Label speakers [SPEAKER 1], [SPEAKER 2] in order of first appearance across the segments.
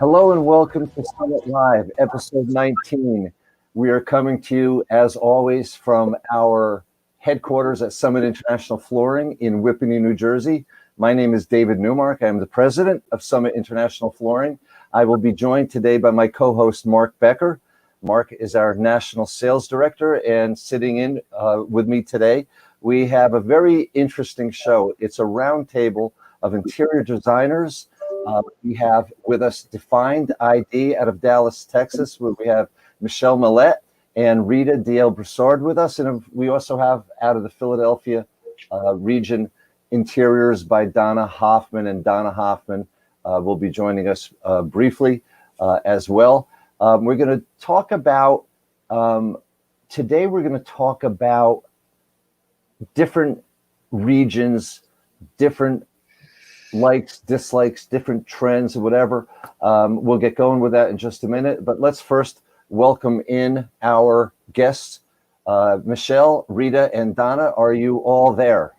[SPEAKER 1] Hello and welcome to Summit Live, episode 19. We are coming to you, as always, from our headquarters at Summit International Flooring in Whippany, New Jersey. My name is David Newmark. I am the president of Summit International Flooring. I will be joined today by my co-host, Mark Becker. Mark is our national sales director, and sitting in with me today, we have a very interesting show. It's a roundtable of interior designers. We have with us Defined ID out of Dallas, Texas, where we have Michelle Mallette and Rita, Dielle Broussard with us. And we also have out of the Philadelphia region, Interiors by Donna Hoffman, and Donna Hoffman will be joining us briefly as well. We're going to talk about, today we're going to talk about different regions, different likes, dislikes, different trends, or whatever. We'll get going with that in just a minute, but let's first welcome in our guests. Michelle, Rita, and Donna, are you all there?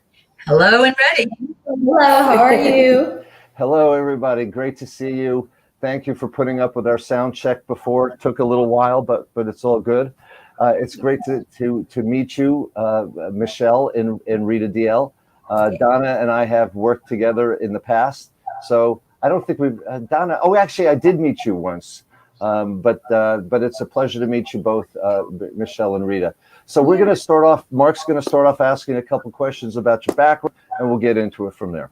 [SPEAKER 2] Hello and ready.
[SPEAKER 3] Hello, how are you?
[SPEAKER 1] Hello, everybody. Great to see you. Thank you for putting up with our sound check before. It took a little while, but it's all good. It's great to meet you, Michelle and Rita Dielle. Donna and I have worked together in the past, so I don't think we've Donna. Oh, actually, I did meet you once, but it's a pleasure to meet you both, Michelle and Rita. So we're going to start off. Mark's going to start off asking a couple questions about your background, and we'll get into it from there.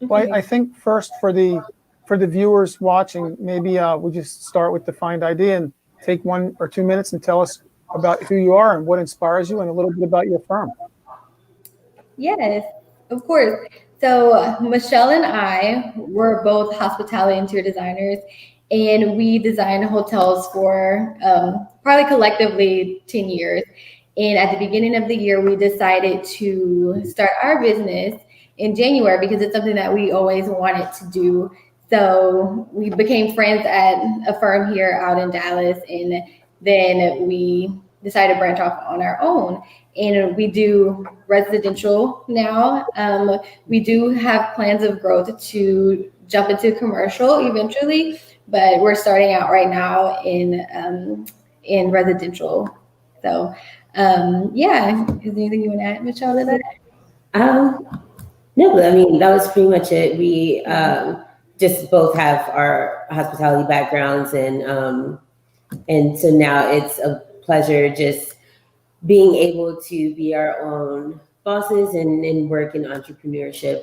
[SPEAKER 4] Well, I think first for the viewers watching, maybe we just start with Defined ID and take 1 or 2 minutes and tell us about who you are and what inspires you, and a little bit about your firm.
[SPEAKER 3] Yes, of course. So Michelle and I were both hospitality interior designers, and we designed hotels for probably collectively 10 years. And at the beginning of the year, we decided to start our business in January because it's something that we always wanted to do. So we became friends at a firm here out in Dallas, and then we decided to branch off on our own. And we do residential now. We do have plans of growth to jump into commercial eventually, but we're starting out right now in residential. So yeah, is there anything you want to add, Michelle, to that?
[SPEAKER 5] No, I mean, that was pretty much it. We just both have our hospitality backgrounds, and so now it's a pleasure just being able to be our own bosses and work in entrepreneurship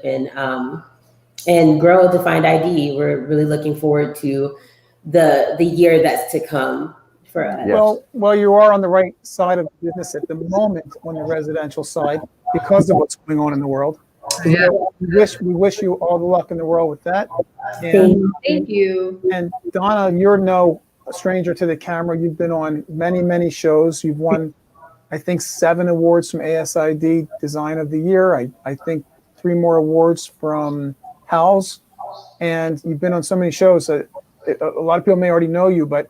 [SPEAKER 5] and grow Defined ID. We're really looking forward to the year that's to come for us.
[SPEAKER 4] Yes. Well, you are on the right side of the business at the moment on the residential side because of what's going on in the world.
[SPEAKER 2] Yeah.
[SPEAKER 4] We wish you all the luck in the world with that.
[SPEAKER 3] And thank you.
[SPEAKER 4] And Donna, you're no stranger to the camera. You've been on many shows. You've won, I think, 7 awards from ASID Design of the Year. I think 3 more awards from Howells. And you've been on so many shows. A lot of people may already know you, but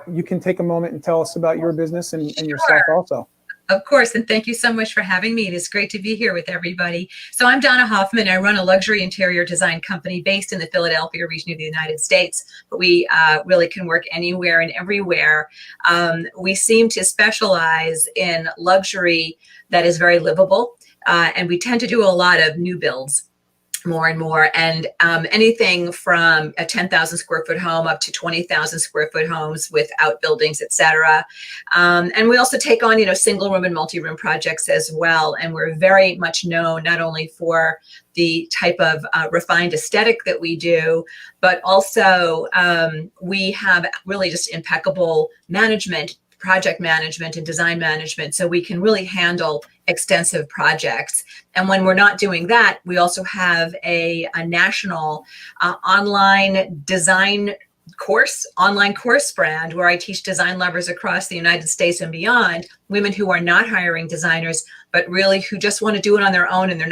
[SPEAKER 4] you can take a moment and tell us about your business and yourself also.
[SPEAKER 2] Of course, and thank you so much for having me. It is great to be here with everybody. So I'm Donna Hoffman. I run a luxury interior design company based in the Philadelphia region of the United States, but we really can work anywhere and everywhere. We seem to specialize in luxury that is very livable, and we tend to do a lot of new builds. More and more, and anything from a 10,000 square foot home up to 20,000 square foot homes with outbuildings, etc. And we also take on, single room and multi-room projects as well. And we're very much known not only for the type of refined aesthetic that we do, but also we have really just impeccable management, project management and design management, so we can really handle extensive projects. And when we're not doing that, we also have a national online course brand where I teach design lovers across the United States and beyond, women who are not hiring designers, but really who just want to do it on their own, and they're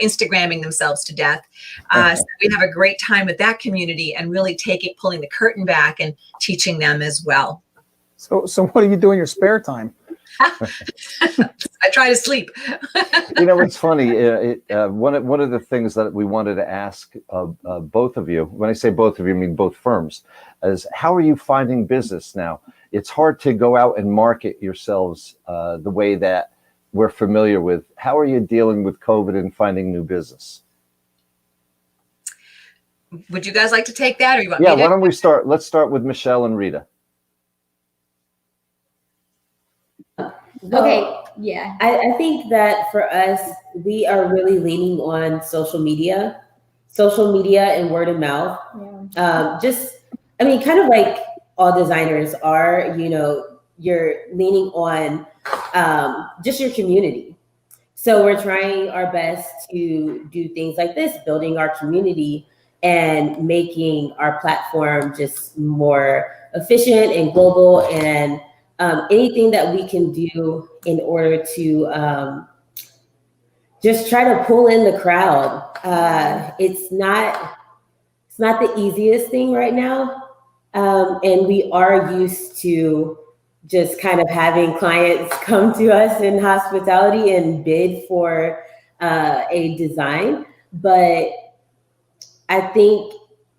[SPEAKER 2] Instagramming themselves to death. So we have a great time with that community and really pulling the curtain back and teaching them as well.
[SPEAKER 4] So what do you do in your spare time?
[SPEAKER 2] I try to sleep.
[SPEAKER 1] You know, it's funny. One of the things that we wanted to ask both of you, when I say both of you, I mean both firms, is how are you finding business now? It's hard to go out and market yourselves the way that we're familiar with. How are you dealing with COVID and finding new business?
[SPEAKER 2] Would you guys like to take that, or you want
[SPEAKER 1] Yeah,
[SPEAKER 2] me to?
[SPEAKER 1] why don't we start? Let's start with Michelle and Rita.
[SPEAKER 3] Okay, yeah.
[SPEAKER 5] I think that for us, we are really leaning on social media and word of mouth. Kind of like all designers are, you're leaning on just your community. So we're trying our best to do things like this, building our community and making our platform just more efficient and global, and anything that we can do in order to just try to pull in the crowd. It's not the easiest thing right now. And we are used to just kind of having clients come to us in hospitality and bid for a design. But I think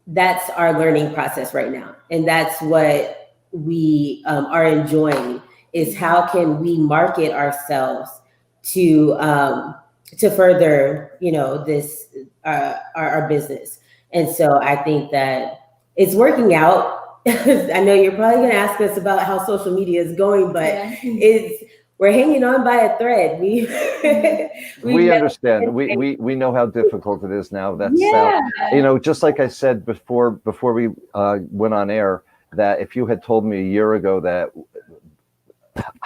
[SPEAKER 5] that's our learning process right now. And that's what we are enjoying, is how can we market ourselves to further, this, our business. And so I think that it's working out. I know you're probably going to ask us about how social media is going, but we're hanging on by a thread. We
[SPEAKER 1] understand. We know how difficult it is now. That's just like I said before we went on air, that if you had told me a year ago that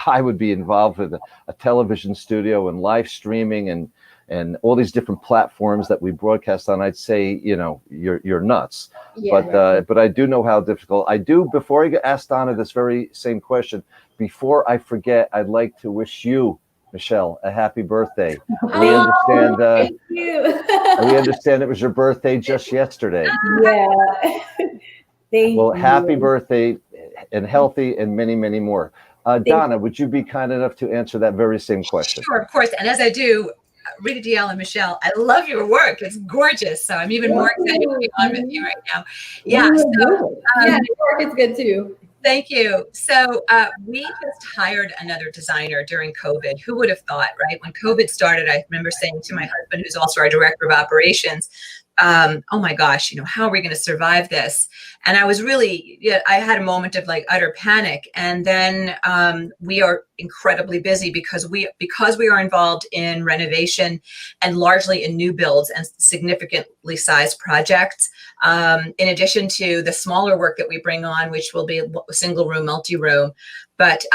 [SPEAKER 1] I would be involved with a television studio and live streaming and all these different platforms that we broadcast on, I'd say, you're nuts. But I do know how difficult. I do. Before I ask Donna this very same question, before I forget, I'd like to wish you, Michelle, a happy birthday. We understand.
[SPEAKER 3] Thank you.
[SPEAKER 1] We understand it was your birthday just yesterday.
[SPEAKER 5] Yeah. Thank you.
[SPEAKER 1] Happy birthday, and healthy, and many, many more. Donna, would you be kind enough to answer that very same question?
[SPEAKER 2] Sure, of course. And as I do, Rita, Dielle, and Michelle, I love your work. It's gorgeous. So I'm even more excited to be on with you right now. Yeah. So,
[SPEAKER 3] your work is good too.
[SPEAKER 2] Thank you. So we just hired another designer during COVID. Who would have thought, right? When COVID started, I remember saying to my husband, who's also our director of operations, oh my gosh, how are we going to survive this? And I was really, I had a moment of like utter panic. And then we are incredibly busy because we are involved in renovation and largely in new builds and significantly sized projects. In addition to the smaller work that we bring on, which will be a single room, multi-room. But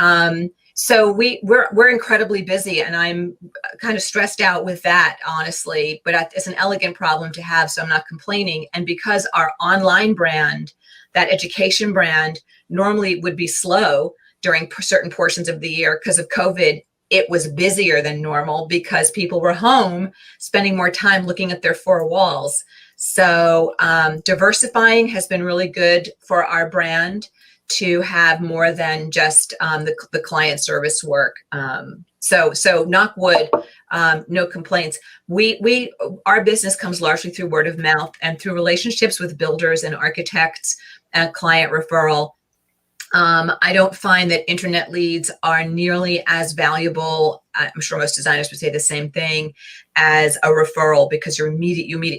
[SPEAKER 2] so we're incredibly busy, and I'm kind of stressed out with that, honestly, but it's an elegant problem to have, so I'm not complaining. And because our online brand, that education brand, normally would be slow during certain portions of the year because of COVID, it was busier than normal because people were home spending more time looking at their four walls. So diversifying has been really good for our brand, to have more than just the client service work. So knock wood, no complaints. Our business comes largely through word of mouth and through relationships with builders and architects and client referral. I don't find that internet leads are nearly as valuable. I'm sure most designers would say the same thing, as a referral, because you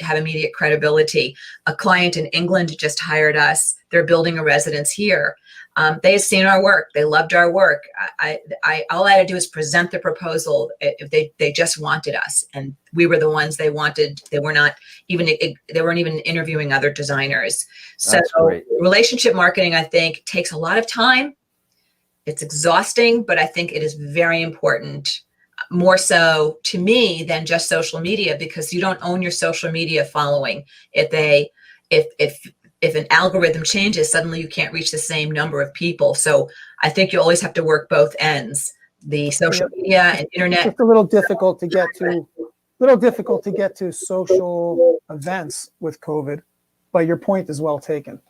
[SPEAKER 2] have immediate credibility. A client in England just hired us. They're building a residence here. They had seen our work. They loved our work. All I had to do is present the proposal. If they just wanted us, and we were the ones they wanted. They weren't even interviewing other designers. So relationship marketing, I think, takes a lot of time. It's exhausting, but I think it is very important, more so to me than just social media, because you don't own your social media following. If an algorithm changes, suddenly you can't reach the same number of people. So I think you always have to work both ends, the social media and internet.
[SPEAKER 4] It's a little difficult to get to social events with COVID, but your point is well taken.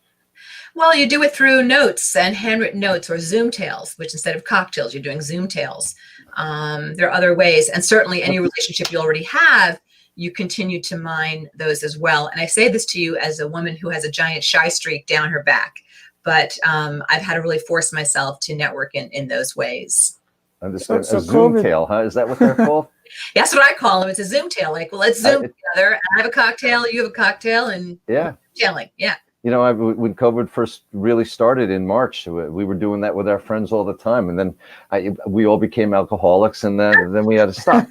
[SPEAKER 2] Well, you do it through notes and handwritten notes or Zoom tales, which instead of cocktails, you're doing Zoom tales. There are other ways. And certainly any relationship you already have, you continue to mine those as well. And I say this to you as a woman who has a giant shy streak down her back. But I've had to really force myself to network in those ways.
[SPEAKER 1] Understand.
[SPEAKER 4] So
[SPEAKER 1] A Zoom
[SPEAKER 4] COVID
[SPEAKER 1] tail, huh? Is that what they're called?
[SPEAKER 2] That's what I call them. It's a Zoom tail. Like, well, let's Zoom together. I have a cocktail, you have a cocktail, and
[SPEAKER 1] Yeah.
[SPEAKER 2] tailing. Yeah.
[SPEAKER 1] You know, when COVID first really started in March, we were doing that with our friends all the time, and then we all became alcoholics, and then we had to stop.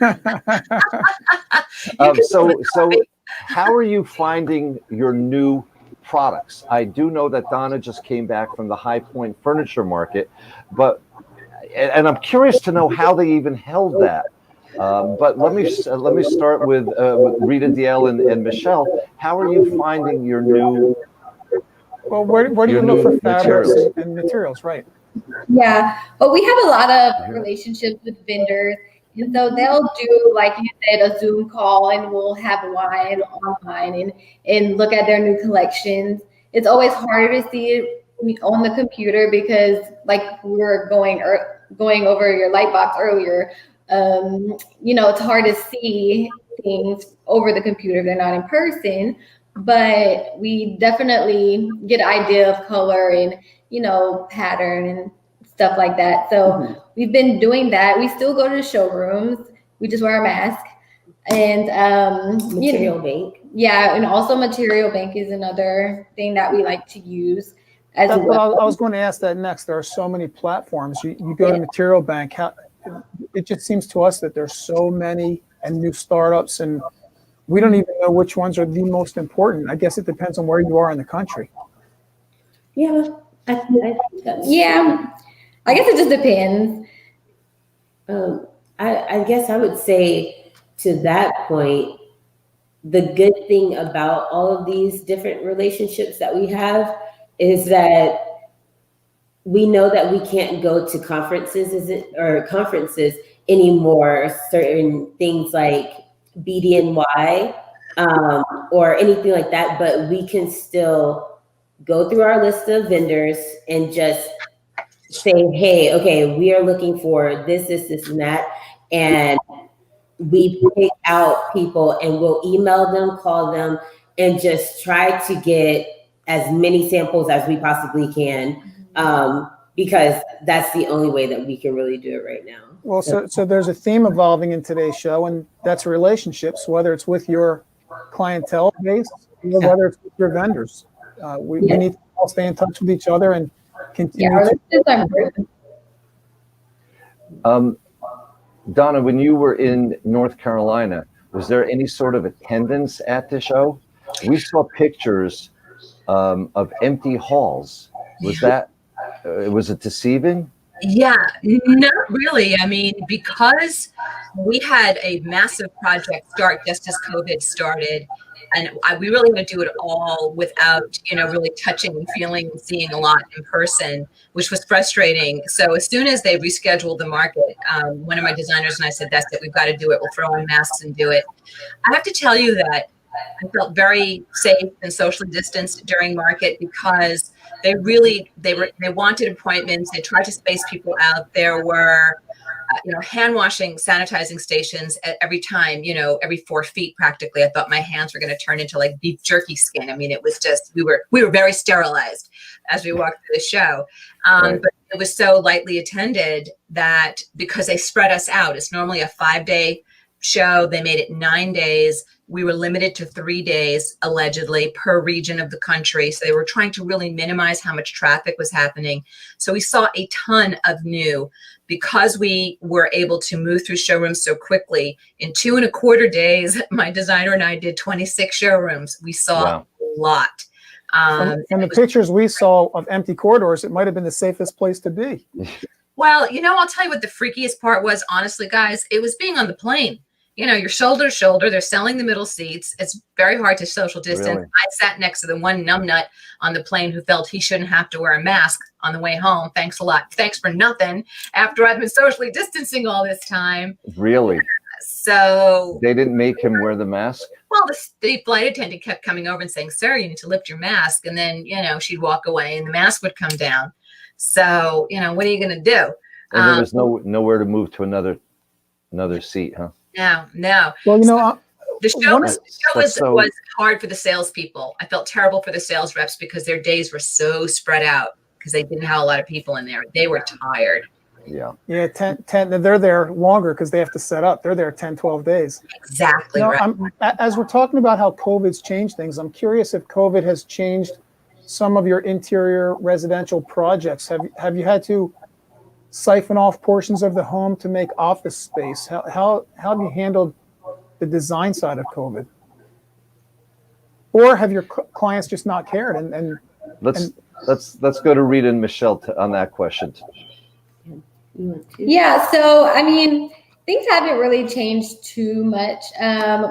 [SPEAKER 1] So how are you finding your new products? I do know that Donna just came back from the High Point Furniture Market, and I'm curious to know how they even held that. But let me start with Rita, Dielle, and Michelle. How are you finding your new?
[SPEAKER 4] Well, where do you look for fabrics and materials, right?
[SPEAKER 3] Yeah, but we have a lot of relationships with vendors. And so they'll do, like you said, a Zoom call, and we'll have wine online and look at their new collections. It's always harder to see it on the computer because, like we were going over your light box earlier, it's hard to see things over the computer if they're not in person. But we definitely get an idea of color and, pattern and stuff like that. So we've been doing that. We still go to the showrooms. We just wear a mask. And
[SPEAKER 5] Material bank.
[SPEAKER 3] Yeah, and also material bank is another thing that we like to use as well.
[SPEAKER 4] I was going to ask that next. There are so many platforms. You go to Material Bank. It just seems to us that there's so many and new startups, and we don't even know which ones are the most important. I guess it depends on where you are in the country.
[SPEAKER 5] Yeah, I think that's
[SPEAKER 3] I guess it just depends.
[SPEAKER 5] I guess I would say to that point, the good thing about all of these different relationships that we have is that we know that we can't go to conferences anymore. Certain things like BDNY or anything like that, but we can still go through our list of vendors and just say, hey, okay, we are looking for this, and that. And we pick out people and we'll email them, call them, and just try to get as many samples as we possibly can, because that's the only way that we can really do it right now.
[SPEAKER 4] Well, so there's a theme evolving in today's show, and that's relationships, whether it's with your clientele base or whether it's with your vendors. We need to all stay in touch with each other and continue.
[SPEAKER 1] Donna, when you were in North Carolina, was there any sort of attendance at the show? We saw pictures of empty halls. Was it deceiving?
[SPEAKER 2] Yeah, not really. I mean, because we had a massive project start just as COVID started, and we really had to do it all without, really touching and feeling and seeing a lot in person, which was frustrating. So as soon as they rescheduled the market, one of my designers and I said, that's it, we've got to do it. We'll throw on masks and do it. I have to tell you that I felt very safe and socially distanced during market because they wanted appointments. They tried to space people out. There were, hand washing, sanitizing stations at every time, every 4 feet practically. I thought my hands were going to turn into like beef jerky skin. I mean, it was just, we were very sterilized as we walked through the show.
[SPEAKER 1] Right.
[SPEAKER 2] But it was so lightly attended that because they spread us out, it's normally a 5-day show. They made it 9 days. We were limited to 3 days, allegedly, per region of the country. So they were trying to really minimize how much traffic was happening. So we saw a ton of new because we were able to move through showrooms so quickly. In 2.25 days, my designer and I did 26 showrooms. We saw a lot.
[SPEAKER 4] From the pictures we saw of empty corridors, it might have been the safest place to be.
[SPEAKER 2] Well, I'll tell you what the freakiest part was, honestly, guys. It was being on the plane. You're shoulder to shoulder. They're selling the middle seats. It's very hard to social distance.
[SPEAKER 1] Really?
[SPEAKER 2] I sat next to the one numbnut on the plane who felt he shouldn't have to wear a mask on the way home. Thanks a lot. Thanks for nothing. After I've been socially distancing all this time.
[SPEAKER 1] Really?
[SPEAKER 2] So
[SPEAKER 1] They didn't make him wear the mask?
[SPEAKER 2] well, the flight attendant kept coming over and saying, "Sir, you need to lift your mask." And then, she'd walk away and the mask would come down. So, what are you going to do?
[SPEAKER 1] And there was nowhere to move to another seat, huh?
[SPEAKER 2] No.
[SPEAKER 4] Well,
[SPEAKER 2] The show
[SPEAKER 1] That's
[SPEAKER 2] was hard for the salespeople. I felt terrible for the sales reps because their days were so spread out because they didn't have a lot of people in there. They were tired.
[SPEAKER 1] Yeah.
[SPEAKER 4] yeah, 10, they're there longer because they have to set up. They're there 10, 12 days.
[SPEAKER 2] Exactly right.
[SPEAKER 4] As we're talking about how COVID's changed things, I'm curious if COVID has changed some of your interior residential projects. Have you had to siphon off portions of the home to make office space? How have you handled the design side of COVID? Or have your clients just not cared? And
[SPEAKER 1] let's go to Rita and Michelle on that question.
[SPEAKER 3] Yeah, so I mean, things haven't really changed too much.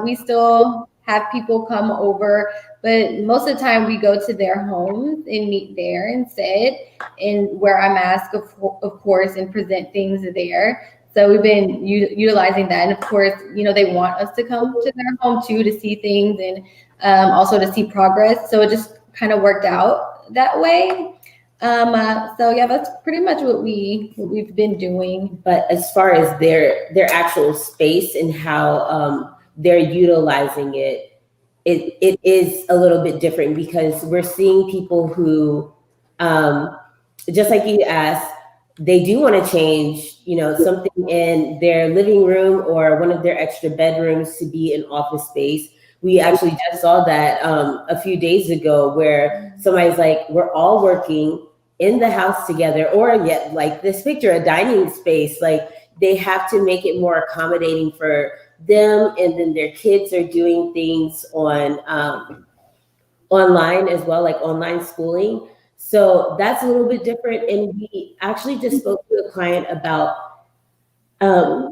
[SPEAKER 3] We still have people come over, but most of the time we go to their homes and meet there instead and wear a mask, of course, and present things there. So we've been utilizing that. And of course, they want us to come to their home too to see things and also to see progress. So it just kind of worked out that way. So yeah, that's pretty much what we've been doing.
[SPEAKER 5] But as far as their actual space and how they're utilizing it, it is a little bit different because we're seeing people who, just like you asked, they do want to change, something in their living room or one of their extra bedrooms to be an office space. We actually just saw that a few days ago where somebody's like, we're all working in the house together, or yet like this picture, a dining space, like they have to make it more accommodating for them. And then their kids are doing things on online as well, like online schooling. So that's a little bit different. And we actually just spoke to a client about,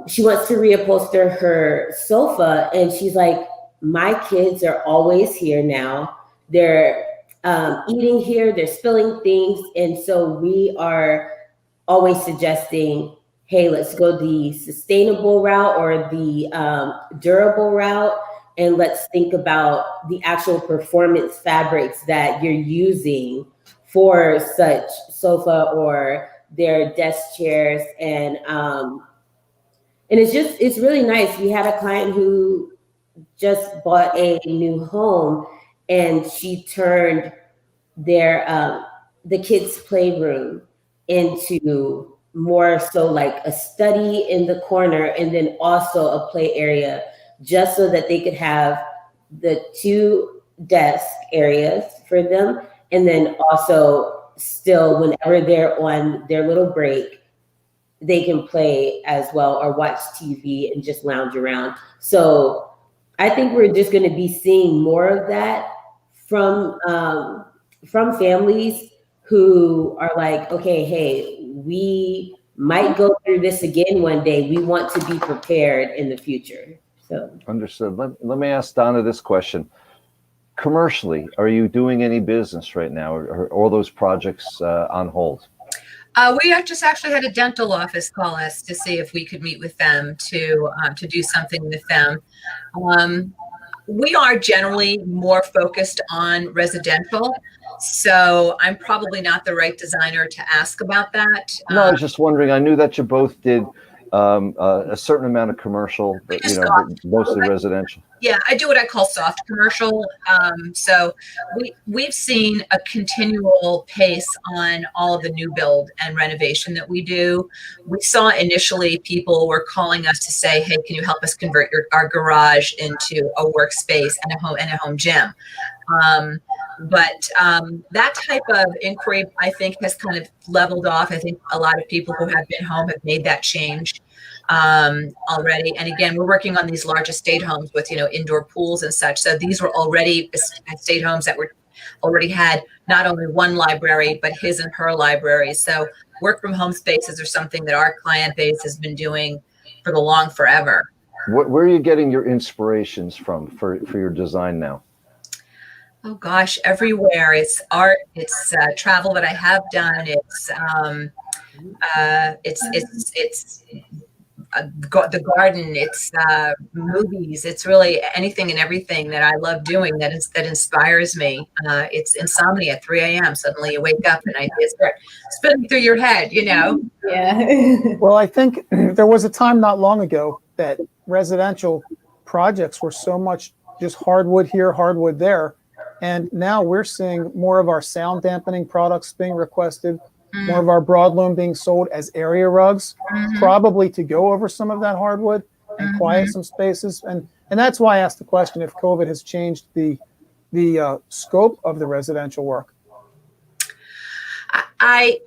[SPEAKER 5] she wants to reupholster her sofa. And she's like, my kids are always here now. They're eating here, they're spilling things. And so we are always suggesting, hey, let's go the sustainable route or the durable route. And let's think about the actual performance fabrics that you're using for such sofa or their desk chairs. And it's really nice. We had a client who just bought a new home and she turned their the kids' playroom into more so like a study in the corner and then also a play area, just so that they could have the 2 desk areas for them. And then also still, whenever they're on their little break, they can play as well or watch TV and just lounge around. So I think we're just going to be seeing more of that from families who are like, okay, hey, we might go through this again one day. We want to be prepared in the future. So
[SPEAKER 1] Understood. Let me ask Donna this question. Commercially, are you doing any business right now, or are all those projects on hold?
[SPEAKER 2] We just actually had a dental office call us to see if we could meet with them to do something with them. We are generally more focused on residential, so I'm probably not the right designer to ask about that.
[SPEAKER 1] No, I was just wondering. I knew that you both did a certain amount of commercial, but mostly residential.
[SPEAKER 2] Yeah, I do what I call soft commercial. So we've seen a continual pace on all of the new build and renovation that we do. We saw initially people were calling us to say, hey, can you help us convert our garage into a workspace and a home gym? But that type of inquiry, I think, has kind of leveled off. I think a lot of people who have been home have made that change already. And again, we're working on these large estate homes with, indoor pools and such. So these were already estate homes that already had not only one library, but his and her libraries. So work from home spaces are something that our client base has been doing for forever.
[SPEAKER 1] Where are you getting your inspirations from for your design now?
[SPEAKER 2] Oh gosh, everywhere. It's art, it's travel that I have done. It's the garden, it's movies, it's really anything and everything that I love doing that inspires me. It's insomnia at 3 a.m. Suddenly you wake up and ideas start spinning through your head, you know?
[SPEAKER 3] Yeah.
[SPEAKER 4] Well, I think there was a time not long ago that residential projects were so much just hardwood here, hardwood there. And now we're seeing more of our sound dampening products being requested, more of our broadloom being sold as area rugs, probably to go over some of that hardwood and quiet some spaces. And that's why I asked the question if COVID has changed the scope of the residential work.
[SPEAKER 2] I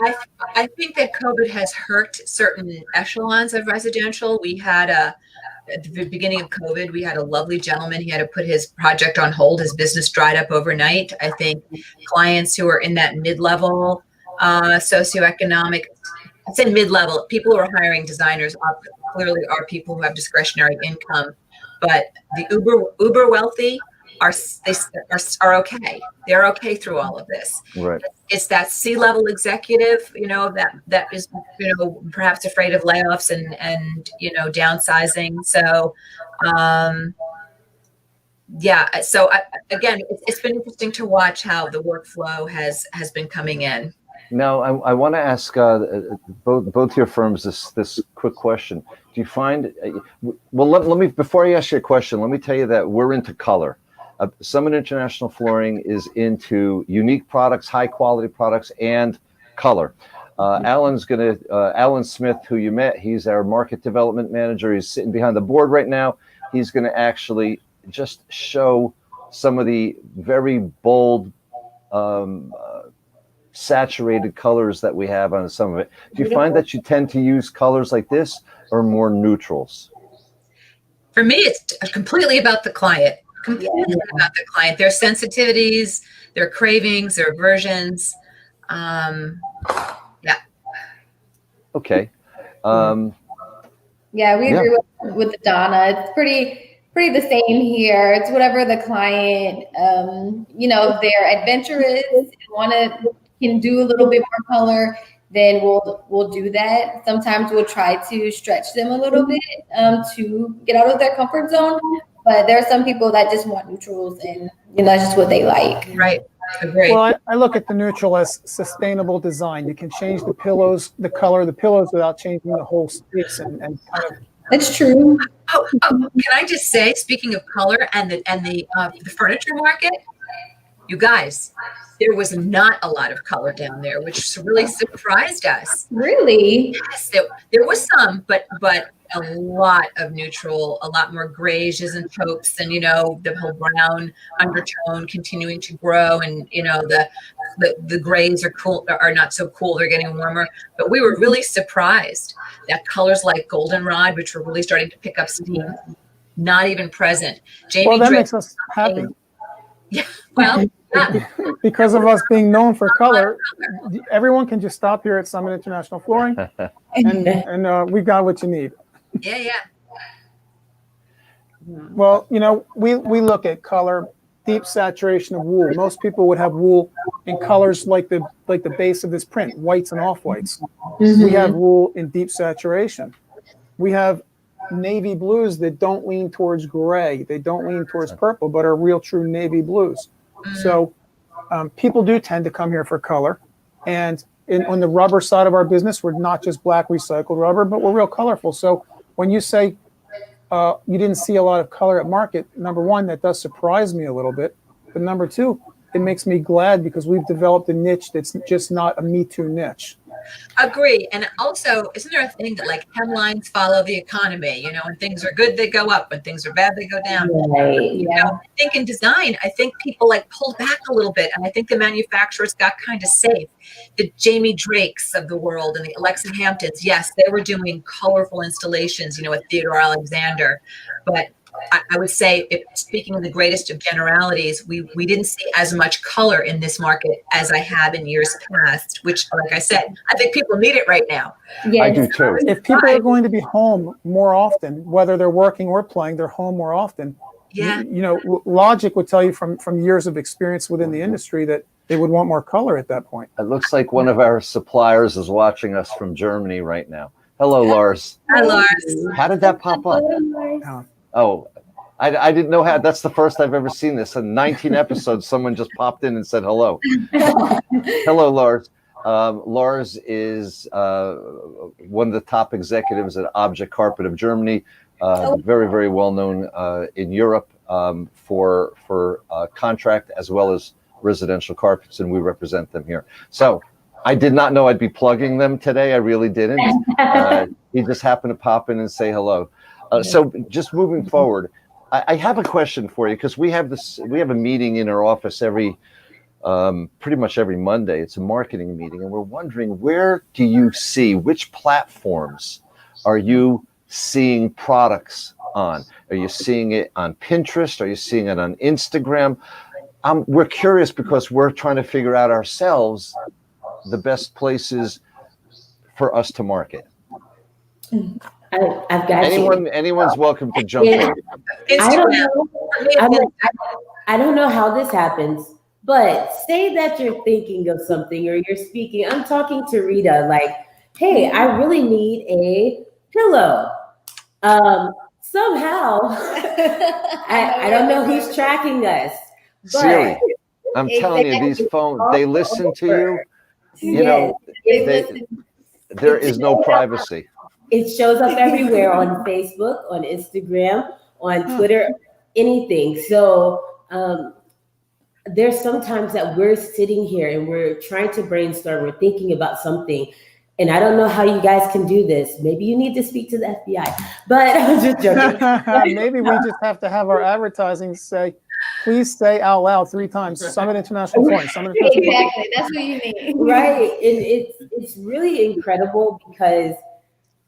[SPEAKER 2] think that COVID has hurt certain echelons of residential. We had at the beginning of COVID, we had a lovely gentleman. He had to put his project on hold. His business dried up overnight. I think clients who are in that mid-level socioeconomic, I'd say mid-level, people who are hiring designers clearly are people who have discretionary income. But the uber wealthy are okay. They're okay through all of this.
[SPEAKER 1] Right.
[SPEAKER 2] It's that C-level executive, you know, that is, you know, perhaps afraid of layoffs and you know, downsizing. So, yeah. So again, it's been interesting to watch how the workflow has been coming in.
[SPEAKER 1] Now, I want to ask both your firms this quick question. Do you find, well, let me, before I ask you a question, let me tell you that we're into color. Summit International Flooring is into unique products, high quality products, and color. Alan Smith, who you met, he's our market development manager. He's sitting behind the board right now. He's going to actually just show some of the very bold, saturated colors that we have on some of it. Do you find that you tend to use colors like this or more neutrals?
[SPEAKER 2] For me, it's completely about the client. Completely about the client, their sensitivities, their cravings, their aversions. Yeah.
[SPEAKER 1] Okay.
[SPEAKER 3] Yeah, we agree with Donna. It's pretty the same here. It's whatever the client, you know, if they're adventurous and can do a little bit more color, then we'll do that. Sometimes we'll try to stretch them a little bit to get out of their comfort zone. But there are some people that just want neutrals, and you know, that's just what they like.
[SPEAKER 2] Right. Agree.
[SPEAKER 4] Well, I look at the neutral as sustainable design. You can change the pillows, the color of the pillows without changing the whole space and kind of.
[SPEAKER 3] That's true.
[SPEAKER 2] Oh, can I just say, speaking of color and the furniture market, you guys, there was not a lot of color down there, which really surprised us.
[SPEAKER 3] Really?
[SPEAKER 2] Yes, there was some, but a lot of neutral, a lot more grays and taupes, and you know, the whole brown undertone continuing to grow, and you know, the grays are not so cool, they're getting warmer. But we were really surprised that colors like goldenrod, which were really starting to pick up steam, not even present. Jamie,
[SPEAKER 4] well, that makes us happy.
[SPEAKER 2] Yeah, well, yeah.
[SPEAKER 4] Because of us being known for color, everyone can just stop here at Summit International Flooring, and we've got what you need.
[SPEAKER 2] Yeah.
[SPEAKER 4] Well, you know, we look at color, deep saturation of wool. Most people would have wool in colors like the base of this print, whites and off-whites. We have wool in deep saturation. We have navy blues that don't lean towards gray. They don't lean towards purple, but are real true navy blues. So people do tend to come here for color. And on the rubber side of our business, we're not just black recycled rubber, but we're real colorful. So when you say you didn't see a lot of color at market, number one, that does surprise me a little bit. But number two, it makes me glad because we've developed a niche that's just not a Me Too niche.
[SPEAKER 2] Agree. And also, isn't there a thing that like hemlines follow the economy? You know, when things are good, they go up. When things are bad, they go down.
[SPEAKER 5] Right.
[SPEAKER 2] You know, I think in design, I think people like pulled back a little bit. And I think the manufacturers got kind of safe. The Jamie Drakes of the world and the Alexa Hamptons, yes, they were doing colorful installations, you know, with Theodore Alexander. But I would say, speaking in the greatest of generalities, we didn't see as much color in this market as I have in years past, which, like I said, I think people need it right now.
[SPEAKER 3] Yes.
[SPEAKER 1] I do too.
[SPEAKER 4] If people are going to be home more often, whether they're working or playing, they're home more often.
[SPEAKER 2] Yeah.
[SPEAKER 4] You know, logic would tell you from years of experience within the industry that they would want more color at that point.
[SPEAKER 1] It looks like one of our suppliers is watching us from Germany right now. Hello, Lars.
[SPEAKER 2] Hi, Lars.
[SPEAKER 1] How did that pop up? Oh, I didn't know how. That's the first I've ever seen this. In 19 episodes, someone just popped in and said hello. Hello, Lars. Lars is one of the top executives at Object Carpet of Germany, very, very well known in Europe for contract as well as residential carpets, and we represent them here. So I did not know I'd be plugging them today. I really didn't. He just happened to pop in and say hello. So just moving forward, I have a question for you, because we have a meeting in our office pretty much every Monday. It's a marketing meeting, and we're wondering, which platforms are you seeing products on? Are you seeing it on Pinterest? Are you seeing it on Instagram? We're curious because we're trying to figure out ourselves the best places for us to market.
[SPEAKER 5] I've got you.
[SPEAKER 1] Anyone's welcome to jump in.
[SPEAKER 5] I don't know how this happens, but say that you're thinking of something or you're speaking. I'm talking to Rita, like, hey, I really need a pillow. Somehow, I don't know who's tracking us. But
[SPEAKER 1] Siri, I'm telling you, these phones, they listen to you. You know, there is no privacy.
[SPEAKER 5] It shows up everywhere on Facebook, on Instagram, on Twitter, anything. So there's sometimes that we're sitting here and we're trying to brainstorm, we're thinking about something. And I don't know how you guys can do this. Maybe you need to speak to the FBI, but I'm just joking.
[SPEAKER 4] Maybe we just have to have our advertising say, please say out loud 3 times, Summit International Flooring, Summit International Flooring.
[SPEAKER 3] Exactly, that's what you need.
[SPEAKER 5] Right, and it's really incredible because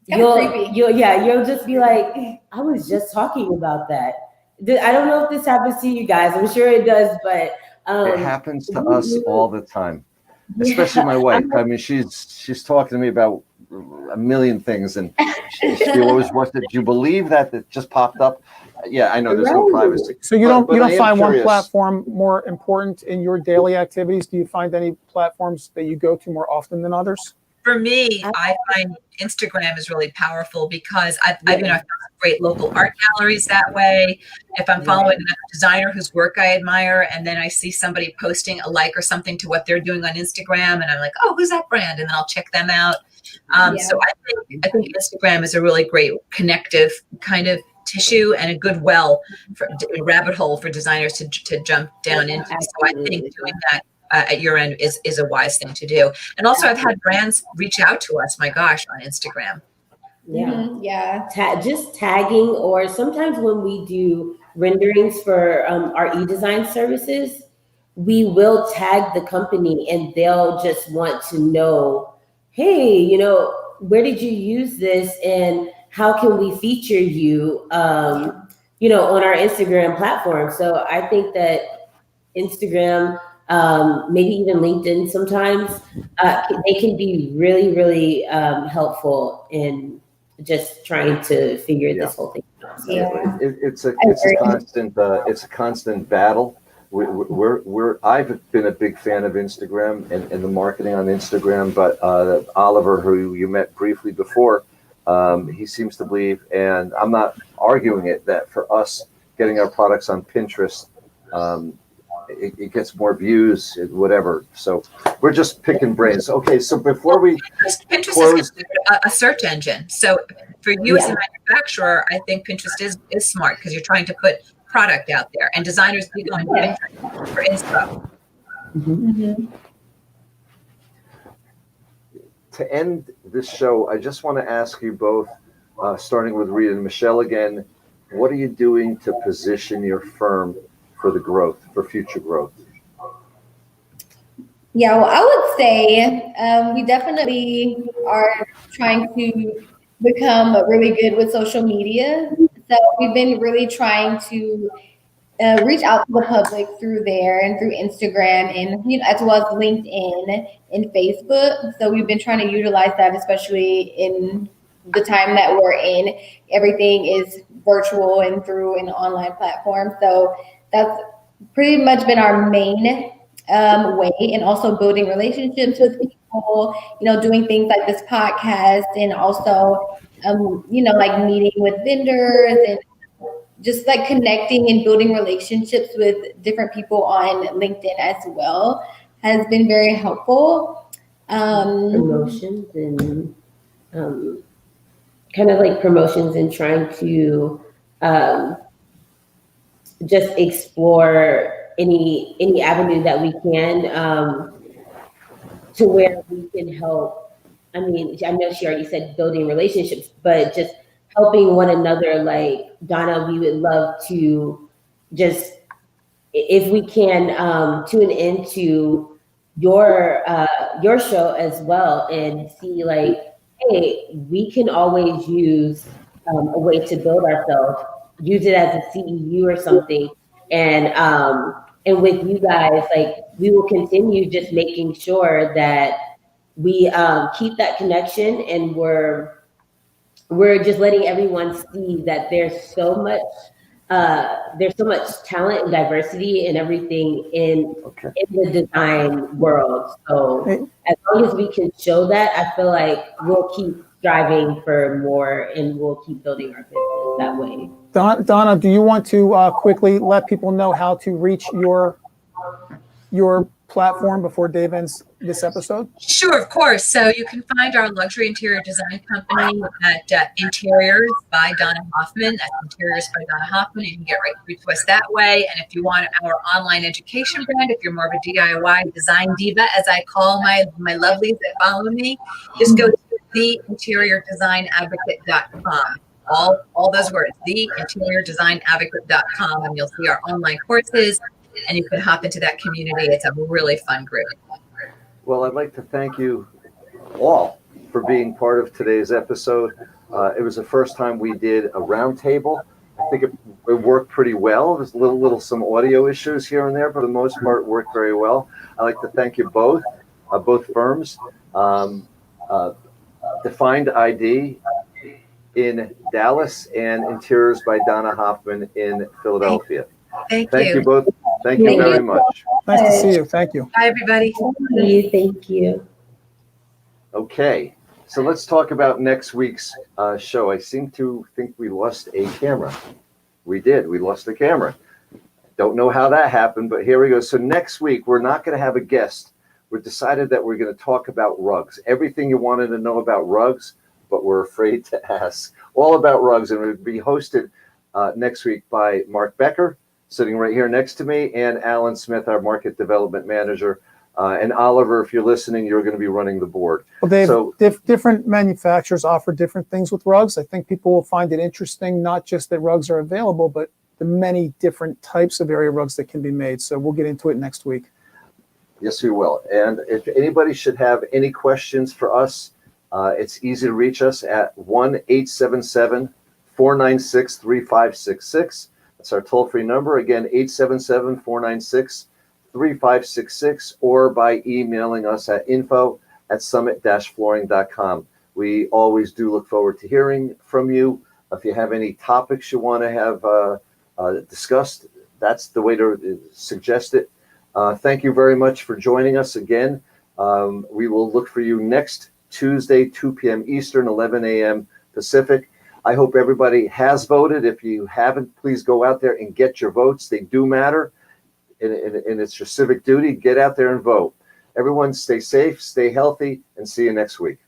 [SPEAKER 3] Creepy.
[SPEAKER 5] you'll just be like, I was just talking about that. I don't know if this happens to you guys. I'm sure it does, but
[SPEAKER 1] it happens to us all the time, especially my wife. I mean, she's talking to me about a million things, and she always wants to. Do you believe that just popped up? Yeah, I know there's no privacy.
[SPEAKER 4] So you don't find
[SPEAKER 1] curious.
[SPEAKER 4] one platform more important in your daily activities? Do you find any platforms that you go to more often than others?
[SPEAKER 2] For me, I find Instagram is really powerful because I've found some great local art galleries that way. If I'm following a designer whose work I admire, and then I see somebody posting a like or something to what they're doing on Instagram, and I'm like, oh, who's that brand? And then I'll check them out. So I think Instagram is a really great connective kind of tissue and a good rabbit hole for designers to jump down into. So I think doing that at your end is a wise thing to do. And also I've had brands reach out to us, my gosh, on Instagram.
[SPEAKER 5] Just tagging, or sometimes when we do renderings for our e-design services, we will tag the company and they'll just want to know, hey, where did you use this and how can we feature you on our Instagram platform. So I think that Instagram, maybe even LinkedIn sometimes, they can be really, really helpful in just trying to figure this whole thing out. So.
[SPEAKER 1] It's a constant battle. I've been a big fan of Instagram and the marketing on Instagram, but Oliver, who you met briefly before, he seems to believe, and I'm not arguing it, that for us getting our products on Pinterest, it gets more views, whatever. So we're just picking brains. Okay, so before we
[SPEAKER 2] Pinterest is a search engine. So for you as a manufacturer, I think Pinterest is smart because you're trying to put product out there, and designers need on Pinterest for inspo.
[SPEAKER 1] To end this show, I just want to ask you both, starting with Rita and Michelle again, what are you doing to position your firm for future growth?
[SPEAKER 3] Yeah, well, I would say we definitely are trying to become really good with social media. So we've been really trying to reach out to the public through there and through Instagram, and as well as LinkedIn and Facebook. So we've been trying to utilize that, especially in the time that we're in. Everything is virtual and through an online platform. So that's pretty much been our main way, and also building relationships with people, doing things like this podcast, and also, like meeting with vendors and just like connecting and building relationships with different people on LinkedIn as well has been very helpful.
[SPEAKER 5] Promotions and kind of like promotions and trying to just explore any avenue that we can to where we can help. I mean, I know she already said building relationships, but just helping one another. Like Donna, we would love to just, if we can, tune into your show as well and see like, hey, we can always use a way to build ourselves. Use it as a CEU or something, and with you guys, like we will continue just making sure that we keep that connection, and we're just letting everyone see that there's so much talent and diversity and everything in the design world. So as long as we can show that, I feel like we'll keep striving for more, and we'll keep building our business that way.
[SPEAKER 4] Donna, do you want to quickly let people know how to reach your platform before Dave ends this episode?
[SPEAKER 2] Sure, of course. So you can find our luxury interior design company at Interiors by Donna Hoffman. That's Interiors by Donna Hoffman. You can get right through to us that way. And if you want our online education brand, if you're more of a DIY design diva, as I call my lovelies that follow me, just go to theinteriordesignadvocate.com. All those words, theinteriordesignadvocate.com, and you'll see our online courses, and you can hop into that community. It's a really fun group.
[SPEAKER 1] Well, I'd like to thank you all for being part of today's episode. It was the first time we did a roundtable. I think it worked pretty well. There's some audio issues here and there, but for the most part, it worked very well. I'd like to thank you both firms. Defined ID in Dallas and Interiors by Donna Hoffman in Philadelphia.
[SPEAKER 2] Thank
[SPEAKER 1] you both. Thank you very much.
[SPEAKER 4] Nice to see you. Thank you.
[SPEAKER 2] Bye, everybody.
[SPEAKER 5] Thank you.
[SPEAKER 1] Okay, so let's talk about next week's show. I seem to think we lost a camera. We did. We lost the camera. Don't know how that happened, but here we go. So next week, we're not going to have a guest. We've decided that we're going to talk about rugs. Everything you wanted to know about rugs, but we're afraid to ask. All about rugs, and it will be hosted next week by Mark Becker, sitting right here next to me, and Alan Smith, our market development manager. And Oliver, if you're listening, you're going to be running the board.
[SPEAKER 4] Well, Dave, different manufacturers offer different things with rugs. I think people will find it interesting, not just that rugs are available, but the many different types of area rugs that can be made. So we'll get into it next week.
[SPEAKER 1] Yes, we will. And if anybody should have any questions for us, it's easy to reach us at 1-877-496-3566. That's our toll-free number. Again, 877-496-3566, or by emailing us at info@summit-flooring.com. We always do look forward to hearing from you. If you have any topics you want to have discussed, that's the way to suggest it. Thank you very much for joining us again. We will look for you next Tuesday, 2 p.m. Eastern, 11 a.m. Pacific. I hope everybody has voted. If you haven't, please go out there and get your votes. They do matter, and it's your civic duty. Get out there and vote. Everyone stay safe, stay healthy, and see you next week.